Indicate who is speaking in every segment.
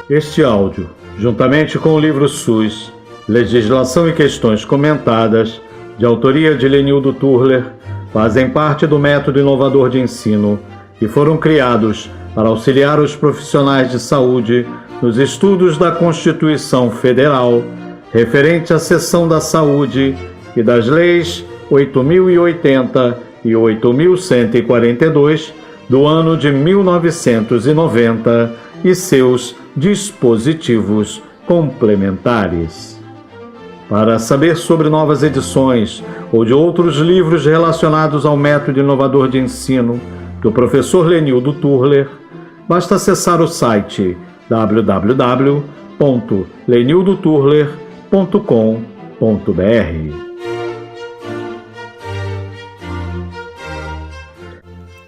Speaker 1: Este áudio, juntamente com o livro SUS, Legislação e Questões Comentadas, de autoria de Lenildo Turler, fazem parte do método inovador de ensino e foram criados para auxiliar os profissionais de saúde nos estudos da Constituição Federal, referente à seção da saúde e das leis 8.080 e 8.142 do ano de 1990 e seus dispositivos complementares. Para saber sobre novas edições ou de outros livros relacionados ao método inovador de ensino do professor Lenildo Turler, basta acessar o site www.lenildoturler.com.br.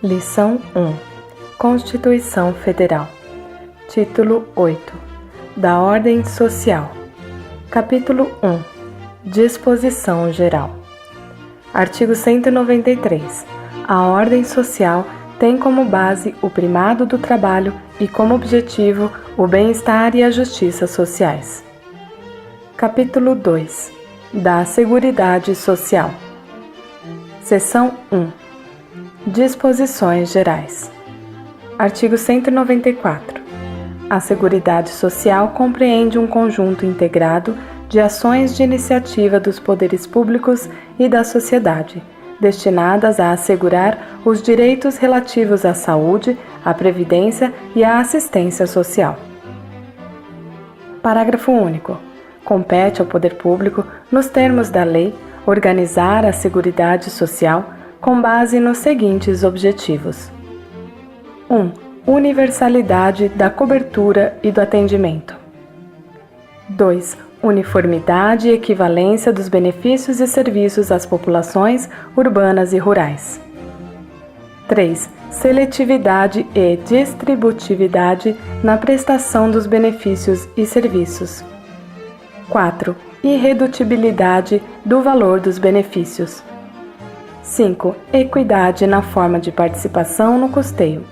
Speaker 2: Lição 1. Constituição Federal. Título 8. Da Ordem Social. Capítulo 1. Disposição Geral. Artigo 193. A ordem social tem como base o primado do trabalho e como objetivo o bem-estar e a justiça sociais. Capítulo 2. Da Seguridade Social. Seção 1. Disposições Gerais. Artigo 194. A Seguridade Social compreende um conjunto integrado de ações de iniciativa dos poderes públicos e da sociedade, destinadas a assegurar os direitos relativos à saúde, à previdência e à assistência social. Parágrafo único. Compete ao poder público, nos termos da lei, organizar a Seguridade Social com base nos seguintes objetivos. 1. Universalidade da cobertura e do atendimento. 2. Uniformidade e equivalência dos benefícios e serviços às populações urbanas e rurais. 3. Seletividade e distributividade na prestação dos benefícios e serviços. 4. Irredutibilidade do valor dos benefícios. 5. Equidade na forma de participação no custeio.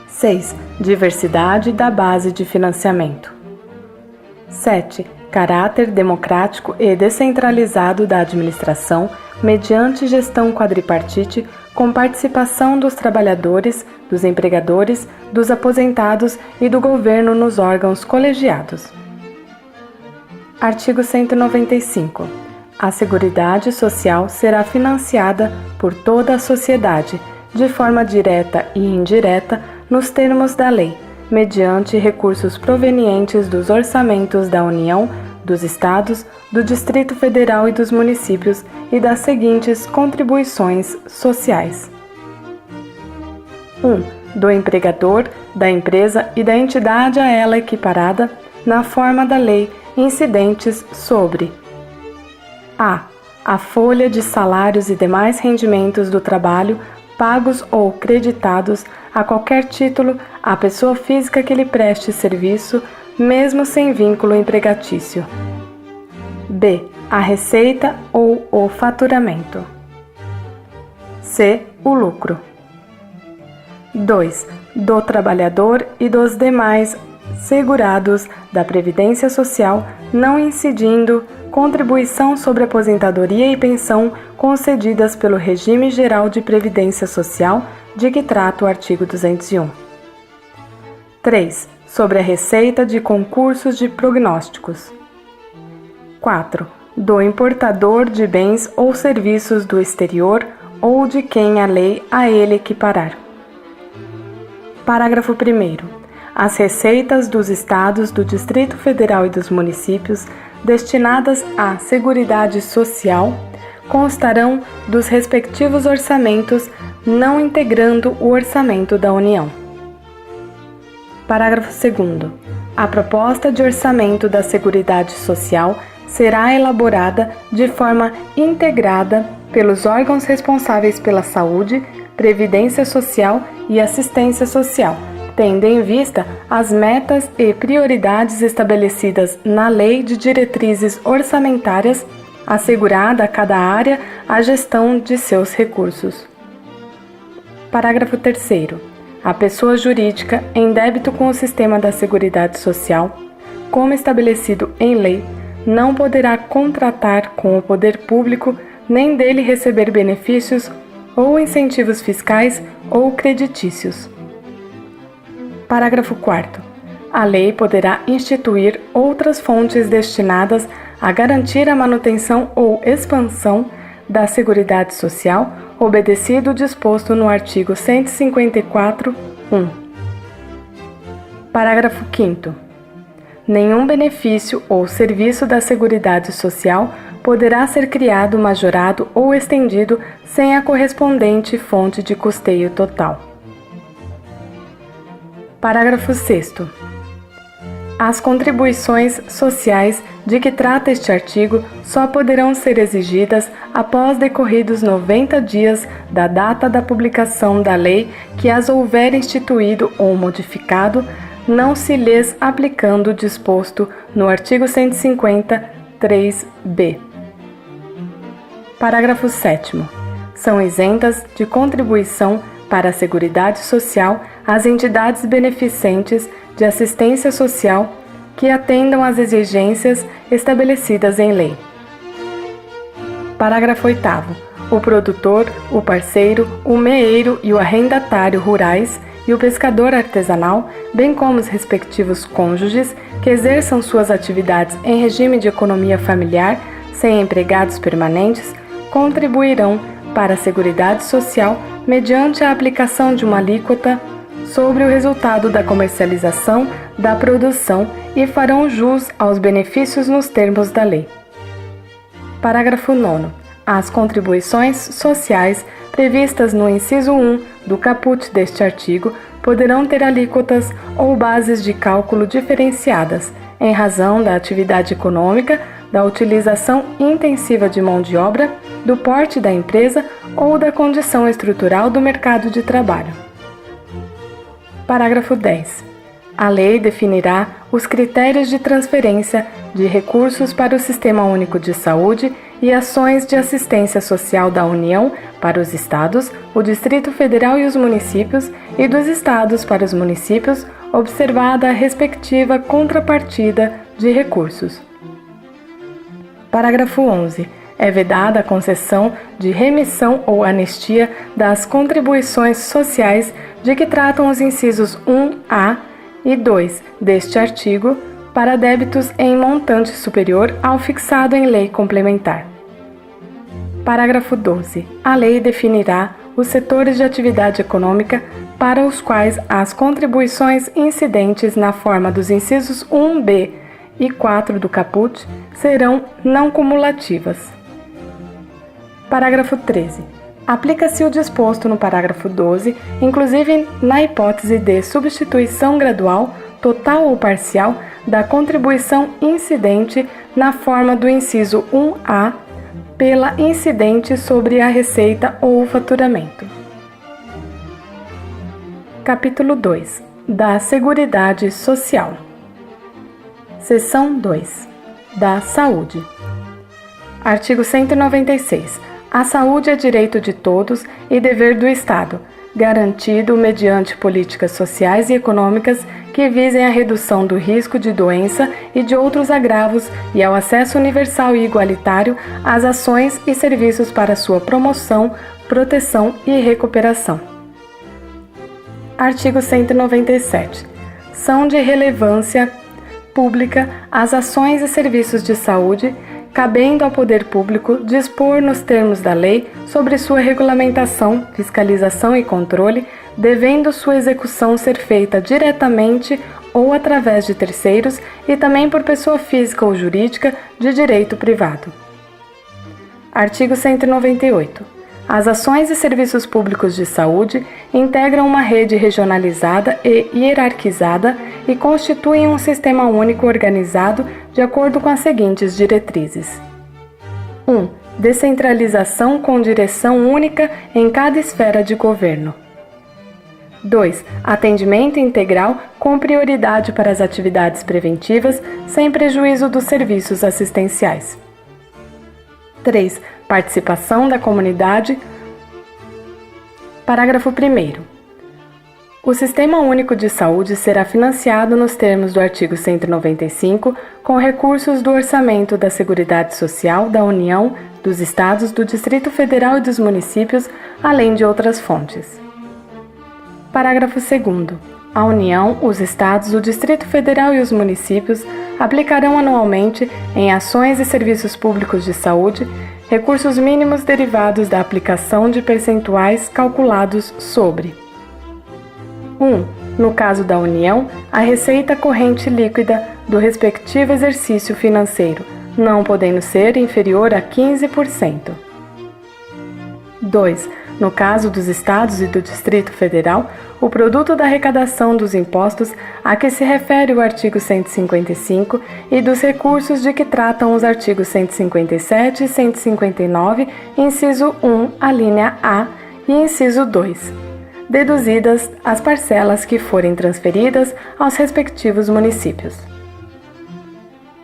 Speaker 2: 6. Diversidade da base de financiamento. 7. Caráter democrático e descentralizado da administração mediante gestão quadripartite com participação dos trabalhadores, dos empregadores, dos aposentados e do governo nos órgãos colegiados. Artigo 195. A Seguridade Social será financiada por toda a sociedade, de forma direta e indireta, nos termos da lei, mediante recursos provenientes dos orçamentos da União, dos Estados, do Distrito Federal e dos municípios e das seguintes contribuições sociais. 1. Do empregador, da empresa e da entidade a ela equiparada, na forma da lei, incidentes sobre a folha de salários e demais rendimentos do trabalho pagos ou creditados a qualquer título à pessoa física que lhe preste serviço, mesmo sem vínculo empregatício. B. A receita ou o faturamento. C. O lucro. 2. Do trabalhador e dos demais segurados da Previdência Social, não incidindo contribuição sobre aposentadoria e pensão concedidas pelo Regime Geral de Previdência Social, de que trata o artigo 201. 3. Sobre a receita de concursos de prognósticos. 4. Do importador de bens ou serviços do exterior ou de quem a lei a ele equiparar. Parágrafo 1º. As receitas dos Estados, do Distrito Federal e dos municípios destinadas à Seguridade Social constarão dos respectivos orçamentos, não integrando o orçamento da União. Parágrafo 2º. A proposta de orçamento da Seguridade Social será elaborada de forma integrada pelos órgãos responsáveis pela saúde, previdência social e assistência social, tendo em vista as metas e prioridades estabelecidas na Lei de Diretrizes Orçamentárias, assegurada a cada área a gestão de seus recursos. Parágrafo 3º. a pessoa jurídica em débito com o sistema da Seguridade Social, como estabelecido em lei, não poderá contratar com o poder público nem dele receber benefícios ou incentivos fiscais ou creditícios. Parágrafo 4º. A lei poderá instituir outras fontes destinadas a garantir a manutenção ou expansão da Seguridade Social, obedecido o disposto no artigo 154(1). Parágrafo 5º. Nenhum benefício ou serviço da Seguridade Social poderá ser criado, majorado ou estendido sem a correspondente fonte de custeio total. Parágrafo 6º. As contribuições sociais de que trata este artigo só poderão ser exigidas após decorridos 90 dias da data da publicação da lei que as houver instituído ou modificado, não se lhes aplicando o disposto no artigo 150(3)b. Parágrafo 7º. São isentas de contribuição para a Seguridade Social as entidades beneficentes de assistência social que atendam às exigências estabelecidas em lei. Parágrafo 8º. O produtor, o parceiro, o meeiro e o arrendatário rurais e o pescador artesanal, bem como os respectivos cônjuges que exerçam suas atividades em regime de economia familiar sem empregados permanentes, contribuirão para a Seguridade Social mediante a aplicação de uma alíquota sobre o resultado da comercialização da produção e farão jus aos benefícios nos termos da lei. Parágrafo 9º. As contribuições sociais previstas no inciso 1 do caput deste artigo poderão ter alíquotas ou bases de cálculo diferenciadas, em razão da atividade econômica, da utilização intensiva de mão de obra, do porte da empresa ou da condição estrutural do mercado de trabalho. Parágrafo 10. A lei definirá os critérios de transferência de recursos para o Sistema Único de Saúde e ações de assistência social da União para os Estados, o Distrito Federal e os municípios, e dos Estados para os municípios, observada a respectiva contrapartida de recursos. Parágrafo 11. É vedada a concessão de remissão ou anistia das contribuições sociais de que tratam os incisos 1A e 2 deste artigo para débitos em montante superior ao fixado em lei complementar. Parágrafo 12. A lei definirá os setores de atividade econômica para os quais as contribuições incidentes na forma dos incisos 1B e 4 do caput serão não cumulativas. Parágrafo 13. Aplica-se o disposto no parágrafo 12, inclusive na hipótese de substituição gradual, total ou parcial, da contribuição incidente na forma do inciso 1A pela incidente sobre a receita ou o faturamento. Capítulo 2. Da Seguridade Social. Seção 2. Da Saúde. Artigo 196. A saúde é direito de todos e dever do Estado, garantido mediante políticas sociais e econômicas que visem a redução do risco de doença e de outros agravos e ao acesso universal e igualitário às ações e serviços para sua promoção, proteção e recuperação. Artigo 197. São de relevância pública as ações e serviços de saúde, cabendo ao poder público dispor nos termos da lei sobre sua regulamentação, fiscalização e controle, devendo sua execução ser feita diretamente ou através de terceiros e também por pessoa física ou jurídica de direito privado. Artigo 198. As ações e serviços públicos de saúde integram uma rede regionalizada e hierarquizada e constituem um sistema único organizado de acordo com as seguintes diretrizes. 1. Descentralização com direção única em cada esfera de governo. 2. Atendimento integral com prioridade para as atividades preventivas, sem prejuízo dos serviços assistenciais. 3. Participação da comunidade. Parágrafo 1º. O Sistema Único de Saúde será financiado nos termos do artigo 195 com recursos do Orçamento da Seguridade Social da União, dos Estados, do Distrito Federal e dos municípios, além de outras fontes. Parágrafo 2º. A União, os Estados, o Distrito Federal e os municípios aplicarão anualmente, em ações e serviços públicos de saúde, recursos mínimos derivados da aplicação de percentuais calculados sobre 1. No caso da União, a receita corrente líquida do respectivo exercício financeiro, não podendo ser inferior a 15%. 2. No caso dos Estados e do Distrito Federal, o produto da arrecadação dos impostos a que se refere o artigo 155 e dos recursos de que tratam os artigos 157 e 159, inciso 1, alínea A e inciso 2, deduzidas as parcelas que forem transferidas aos respectivos municípios.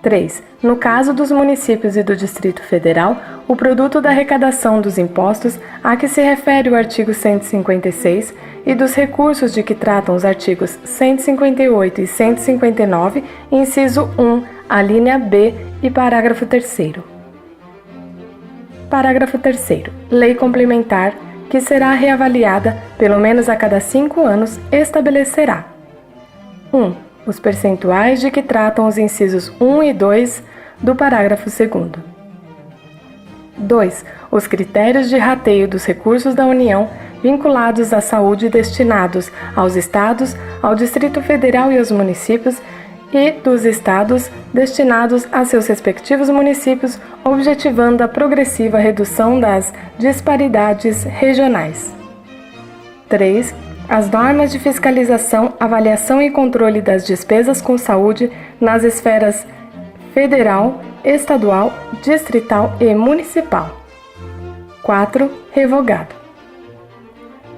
Speaker 2: 3. No caso dos municípios e do Distrito Federal, o produto da arrecadação dos impostos a que se refere o artigo 156 e dos recursos de que tratam os artigos 158 e 159, inciso 1, alínea B e parágrafo 3º. Parágrafo 3º. Lei complementar, que será reavaliada pelo menos a cada 5 anos, estabelecerá 1. Os percentuais de que tratam os incisos 1 e 2 do parágrafo 2º. 2. Os critérios de rateio dos recursos da União vinculados à saúde destinados aos Estados, ao Distrito Federal e aos municípios, e dos Estados destinados a seus respectivos municípios, objetivando a progressiva redução das disparidades regionais. 3. As normas de fiscalização, avaliação e controle das despesas com saúde nas esferas federal, estadual, distrital e municipal. 4. Revogado.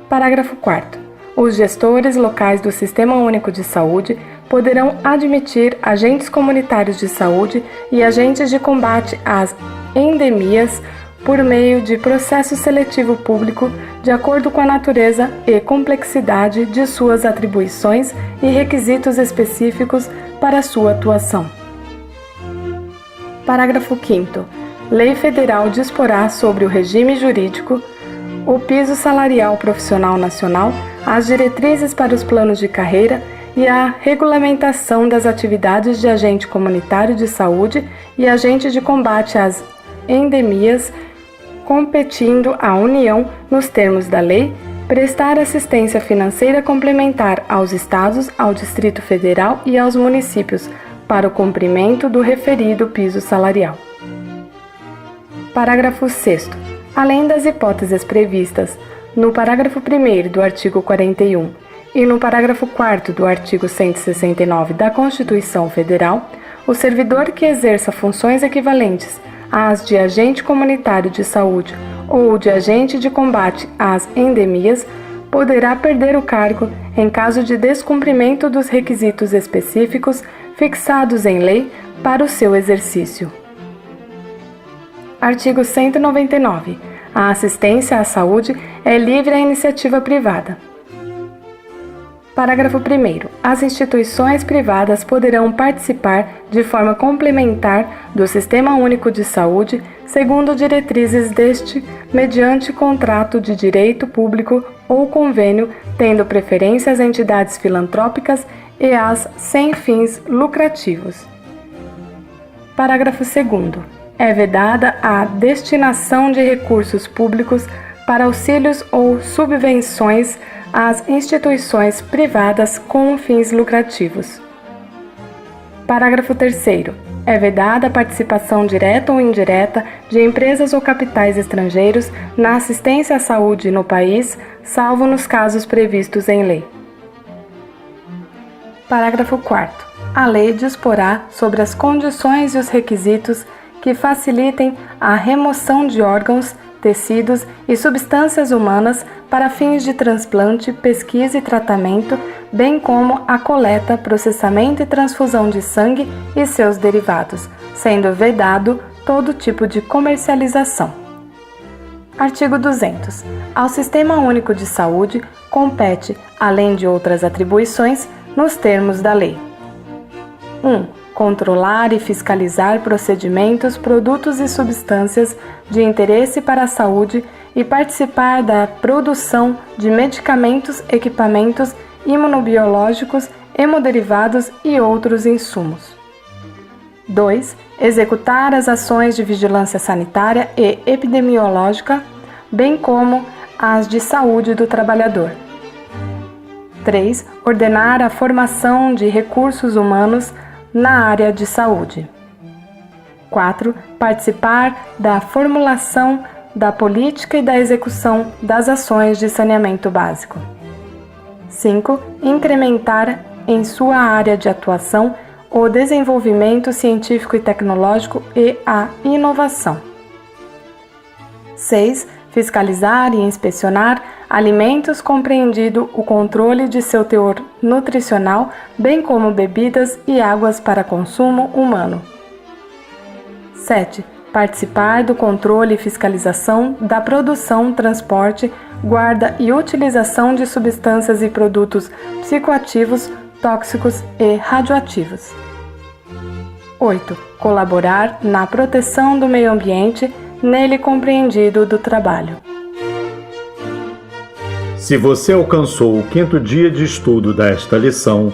Speaker 2: Parágrafo 4º. Os gestores locais do Sistema Único de Saúde poderão admitir agentes comunitários de saúde e agentes de combate às endemias por meio de processo seletivo público, de acordo com a natureza e complexidade de suas atribuições e requisitos específicos para sua atuação. Parágrafo 5º. Lei Federal disporá sobre o regime jurídico, o piso salarial profissional nacional, as diretrizes para os planos de carreira e a regulamentação das atividades de agente comunitário de saúde e agente de combate às endemias, competindo à União, nos termos da lei, prestar assistência financeira complementar aos Estados, ao Distrito Federal e aos municípios para o cumprimento do referido piso salarial. Parágrafo 6º. Além das hipóteses previstas no parágrafo 1º do artigo 41 e no parágrafo 4º do artigo 169 da Constituição Federal, o servidor que exerça funções equivalentes às de agente comunitário de saúde ou de agente de combate às endemias poderá perder o cargo em caso de descumprimento dos requisitos específicos fixados em lei para o seu exercício. Artigo 199. A assistência à saúde é livre à iniciativa privada. Parágrafo 1º. As instituições privadas poderão participar de forma complementar do Sistema Único de Saúde, segundo diretrizes deste, mediante contrato de direito público ou convênio, tendo preferência às entidades filantrópicas e às sem fins lucrativos. Parágrafo 2º. É vedada a destinação de recursos públicos para auxílios ou subvenções às instituições privadas com fins lucrativos. Parágrafo 3º. É vedada a participação direta ou indireta de empresas ou capitais estrangeiros na assistência à saúde no país, salvo nos casos previstos em lei. Parágrafo 4º. A lei disporá sobre as condições e os requisitos que facilitem a remoção de órgãos, tecidos e substâncias humanas para fins de transplante, pesquisa e tratamento, bem como a coleta, processamento e transfusão de sangue e seus derivados, sendo vedado todo tipo de comercialização. Artigo 200. Ao Sistema Único de Saúde compete, além de outras atribuições, nos termos da lei: 1. Controlar e fiscalizar procedimentos, produtos e substâncias de interesse para a saúde e participar da produção de medicamentos, equipamentos imunobiológicos, hemoderivados e outros insumos. 2. Executar as ações de vigilância sanitária e epidemiológica, bem como as de saúde do trabalhador. 3. Ordenar a formação de recursos humanos na área de saúde. 4. Participar da formulação da política e da execução das ações de saneamento básico. 5. Incrementar em sua área de atuação o desenvolvimento científico e tecnológico e a inovação. 6. Fiscalizar e inspecionar alimentos, compreendido o controle de seu teor nutricional, bem como bebidas e águas para consumo humano. 7. Participar do controle e fiscalização da produção, transporte, guarda e utilização de substâncias e produtos psicoativos, tóxicos e radioativos. 8. Colaborar na proteção do meio ambiente, nele compreendido do trabalho.
Speaker 1: Se você alcançou o 5º dia de estudo desta lição,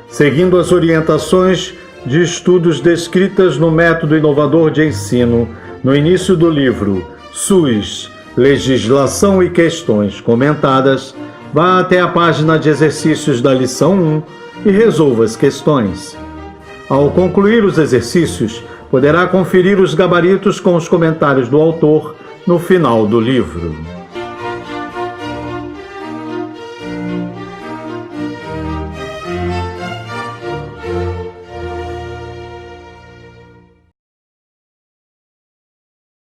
Speaker 1: seguindo as orientações de estudos descritas no método inovador de ensino, no início do livro SUS, Legislação e Questões Comentadas, vá até a página de exercícios da lição 1 e resolva as questões. Ao concluir os exercícios, poderá conferir os gabaritos com os comentários do autor no final do livro.